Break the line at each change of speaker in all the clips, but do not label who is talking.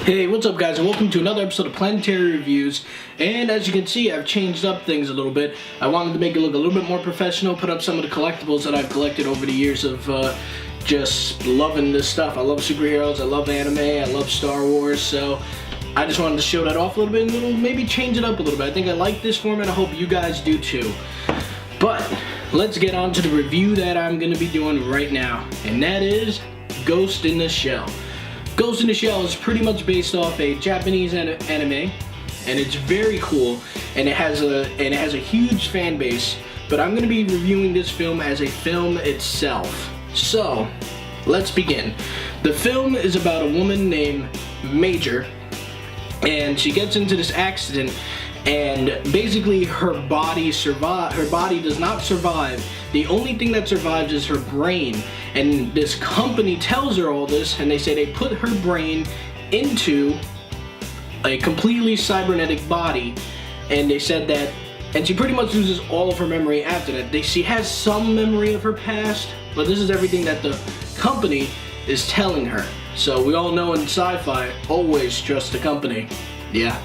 Hey, what's up guys, and welcome to another episode of Planetary Reviews. And as you can see, I've changed up things a little bit. I wanted to make it look a little bit more professional, put up some of the collectibles that I've collected over the years of just loving this stuff. I love superheroes, I love anime, I love Star Wars, so I just wanted to show that off a little bit and maybe change it up a little bit. I think I like this format, I hope you guys do too. But let's get on to the review that I'm going to be doing right now, and that is Ghost in the Shell. Ghost in the Shell is pretty much based off a Japanese anime, and it's very cool, and it has a huge fan base. But I'm going to be reviewing this film as a film itself. So, let's begin. The film is about a woman named Major, and she gets into this accident, and basically her body does not survive. The only thing that survives is her brain, and this company tells her all this, and they say they put her brain into a completely cybernetic body, and they said that, and she pretty much loses all of her memory after that. She has some memory of her past, but this is everything that the company is telling her. So we all know in sci-fi, always trust the company. Yeah.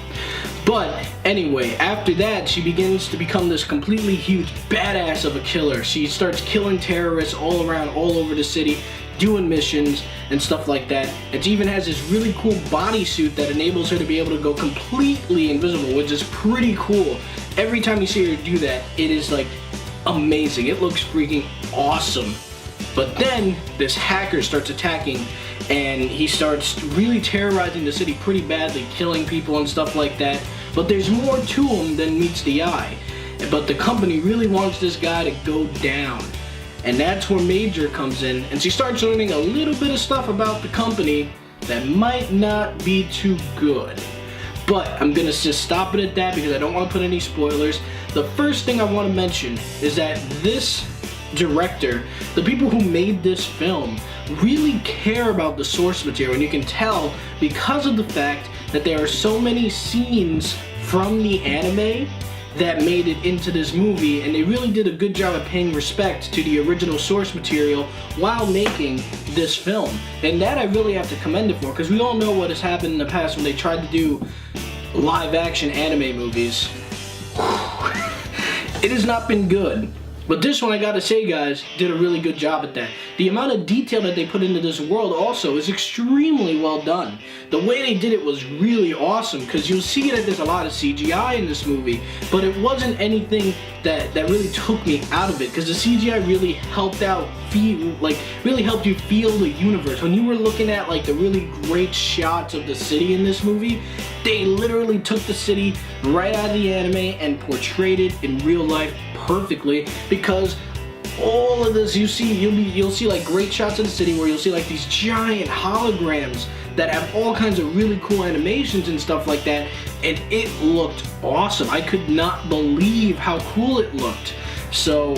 But anyway, after that, she begins to become this completely huge badass of a killer. She starts killing terrorists all around, all over the city, doing missions and stuff like that. And she even has this really cool bodysuit that enables her to be able to go completely invisible, which is pretty cool. Every time you see her do that, it is like amazing. It looks freaking awesome. But then this hacker starts attacking, and he starts really terrorizing the city pretty badly, killing people and stuff like that. But there's more to him than meets the eye. But the company really wants this guy to go down. And that's where Major comes in, and she starts learning a little bit of stuff about the company that might not be too good. But I'm gonna just stop it at that because I don't want to put any spoilers. The first thing I want to mention is that this director, the people who made this film, really care about the source material, and you can tell because of the fact that there are so many scenes from the anime that made it into this movie, and they really did a good job of paying respect to the original source material while making this film. And that I really have to commend it for, because we all know what has happened in the past when they tried to do live action anime movies. It has not been good. But this one, I gotta say guys, did a really good job at that. The amount of detail that they put into this world also is extremely well done. The way they did it was really awesome, because you'll see that there's a lot of CGI in this movie, but it wasn't anything that really took me out of it, because the CGI really helped out, really helped you feel the universe. When you were looking at like the really great shots of the city in this movie, they literally took the city right out of the anime and portrayed it in real life perfectly, because all of this you'll see like great shots of the city where you'll see like these giant holograms that have all kinds of really cool animations and stuff like that, and it looked awesome. I could not believe how cool it looked. So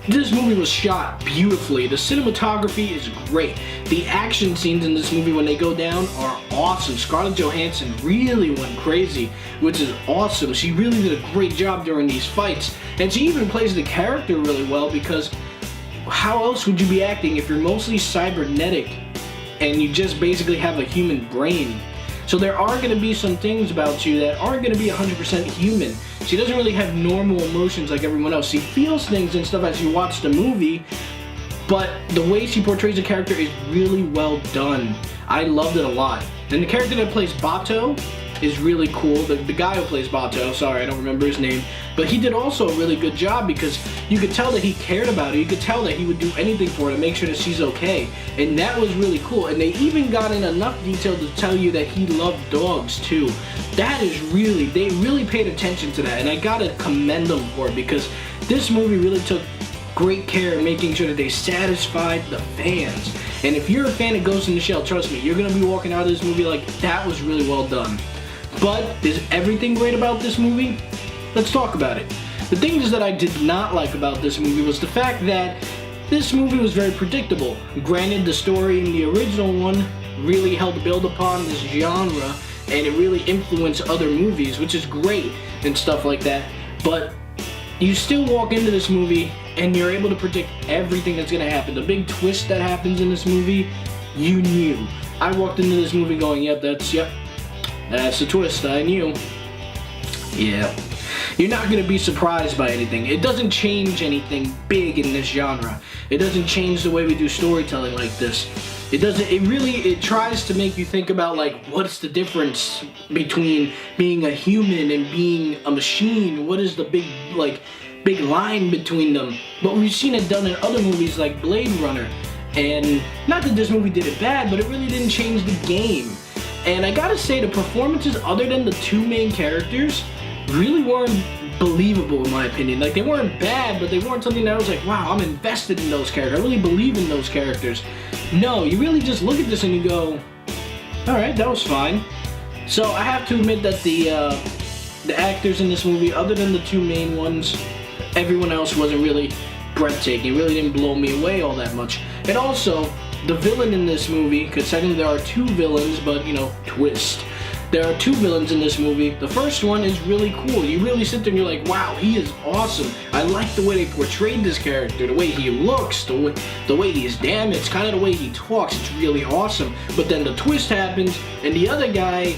this movie was shot beautifully. The cinematography is great. The action scenes in this movie when they go down are awesome. Scarlett Johansson really went crazy, which is awesome. She really did a great job during these fights. And she even plays the character really well, because how else would you be acting if you're mostly cybernetic and you just basically have a human brain? So there are going to be some things about you that aren't going to be 100% human. She doesn't really have normal emotions like everyone else. She feels things and stuff as you watch the movie, but the way she portrays the character is really well done. I loved it a lot. And the character that plays Bato is really cool. The guy who plays Bato, sorry I don't remember his name, but he did also a really good job, because you could tell that he cared about her. You could tell that he would do anything for her to make sure that she's okay, and that was really cool. And they even got in enough detail to tell you that he loved dogs too. That is really, they really paid attention to that, and I gotta commend them for it, because this movie really took great care in making sure that they satisfied the fans. And if you're a fan of Ghost in the Shell, trust me, you're gonna be walking out of this movie like, that was really well done. But is everything great about this movie? Let's talk about it. The things that I did not like about this movie was the fact that this movie was very predictable. Granted, the story in the original one really helped build upon this genre, and it really influenced other movies, which is great and stuff like that. But you still walk into this movie and you're able to predict everything that's going to happen. The big twist that happens in this movie, you knew. I walked into this movie going, yep, that's a twist, I knew. Yeah. You're not going to be surprised by anything. It doesn't change anything big in this genre. It doesn't change the way we do storytelling like this. It tries to make you think about, like, what's the difference between being a human and being a machine? What is the big line between them? But we've seen it done in other movies like Blade Runner. And not that this movie did it bad, but it really didn't change the game. And I gotta say, the performances other than the two main characters really weren't believable in my opinion. Like, they weren't bad, but they weren't something that I was like, wow, I'm invested in those characters. I really believe in those characters. No, you really just look at this and you go, alright, that was fine. So I have to admit that the actors in this movie, other than the two main ones, everyone else wasn't really breathtaking. It really didn't blow me away all that much. And also, the villain in this movie, because technically there are two villains, but, you know, twist. There are two villains in this movie. The first one is really cool. You really sit there and you're like, wow, he is awesome. I like the way they portrayed this character, the way he looks, the way he's damaged, kind of the way he talks. It's really awesome. But then the twist happens, and the other guy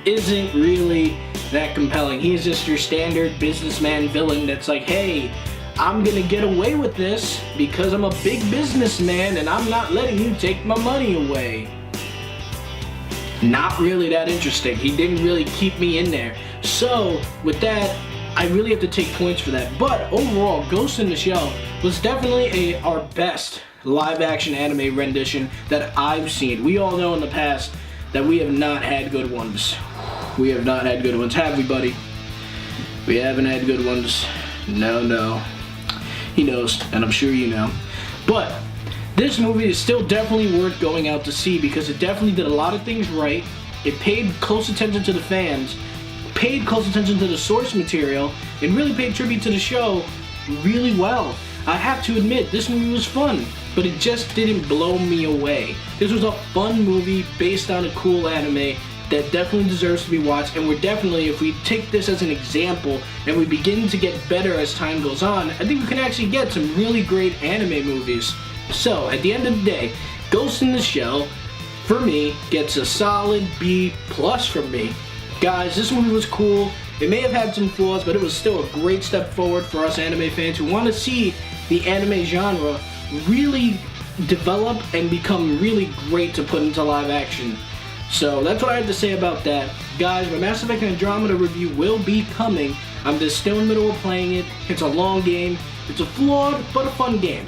isn't really that compelling. He's just your standard businessman villain that's like, hey, I'm gonna get away with this because I'm a big businessman and I'm not letting you take my money away. Not really that interesting. He didn't really keep me in there. So, with that, I really have to take points for that. But overall, Ghost in the Shell was definitely our best live-action anime rendition that I've seen. We all know in the past that we have not had good ones. We have not had good ones, have we, buddy? We haven't had good ones. No. He knows, and I'm sure you know. But this movie is still definitely worth going out to see because it definitely did a lot of things right. It paid close attention to the fans, paid close attention to the source material, and really paid tribute to the show really well. I have to admit, this movie was fun, but it just didn't blow me away. This was a fun movie based on a cool anime that definitely deserves to be watched, and we're definitely, if we take this as an example and we begin to get better as time goes on, I think we can actually get some really great anime movies. So, at the end of the day, Ghost in the Shell, for me, gets a solid B+ from me. Guys, this movie was cool. It may have had some flaws, but it was still a great step forward for us anime fans who want to see the anime genre really develop and become really great to put into live action. So that's what I have to say about that. Guys, my Mass Effect Andromeda review will be coming. I'm just still in the middle of playing it. It's a long game. It's a flawed, but a fun game.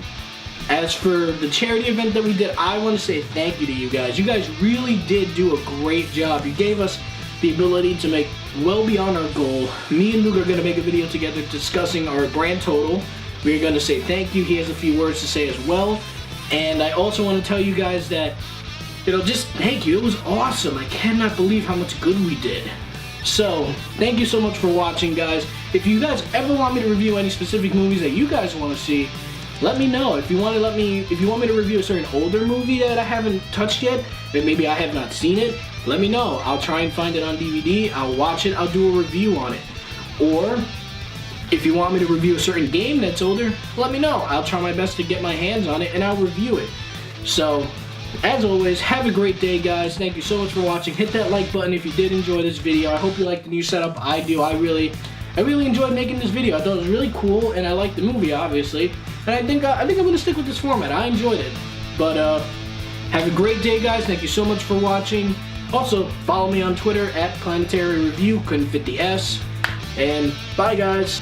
As for the charity event that we did, I want to say thank you to you guys. You guys really did do a great job. You gave us the ability to make well beyond our goal. Me and Luke are going to make a video together discussing our grand total. We're going to say thank you. He has a few words to say as well. And I also want to tell you guys that, just thank you. It was awesome. I cannot believe how much good we did. So, thank you so much for watching, guys. If you guys ever want me to review any specific movies that you guys want to see, let me know. If you want me to review a certain older movie that I haven't touched yet, and maybe I have not seen it, let me know. I'll try and find it on DVD. I'll watch it. I'll do a review on it. Or, if you want me to review a certain game that's older, let me know. I'll try my best to get my hands on it, and I'll review it. So, as always, have a great day, guys. Thank you so much for watching. Hit that like button if you did enjoy this video. I hope you like the new setup. I do. I really enjoyed making this video. I thought it was really cool, and I liked the movie, obviously. And I think I'm going to stick with this format. I enjoyed it. But, have a great day, guys. Thank you so much for watching. Also, follow me on Twitter at Planetary Review. Couldn't fit the S. And bye, guys.